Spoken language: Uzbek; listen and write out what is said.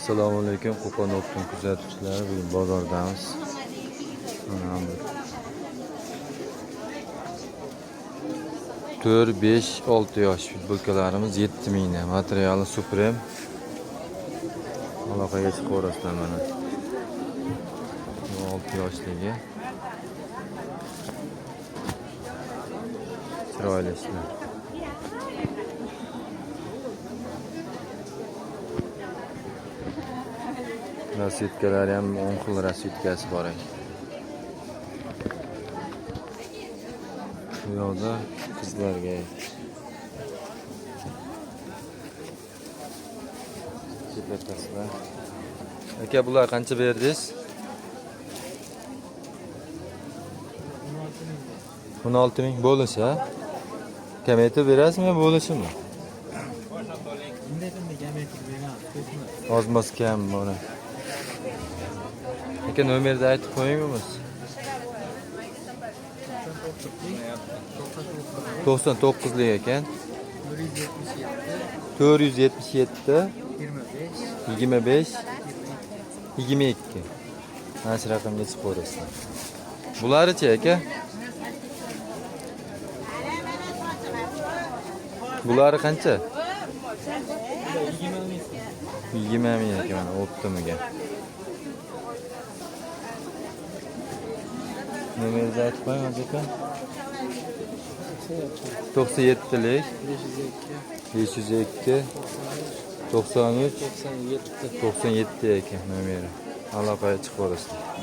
Assalomu alaykum Qo'qon.com kuzatuvchilari. Bugun bozordamiz. Mana bu 4, 5, 6 yosh futbolkalarimiz 7 mingdan. Materiali Supreme. Aloqaga chiqaverasizlar mana. 6 yoshligi. Chiroyli ishlar. Rasitkalari ham 10 xil rasitkasi bor ekan. Bu yoqda qizlarga cheplatasizlar. Aka, bular qancha berdingiz? 16 ming bo'lishi, ha? Kamaytirib berasizmi, bo'lishimi? Ozmas kam bor. Aka, nomerni aytib qo'yingiz. 99lik ekan. 477 25 22. Mana shu raqamga chiqaverasizlar. Bularchi aka? Bulari qancha? 20 ming ekan, mana optimiga. Nomerni aytib qo'yingiz aka. 97lik 502 93 97 ekan nomeri. Aloqaga chiqaverasizlar.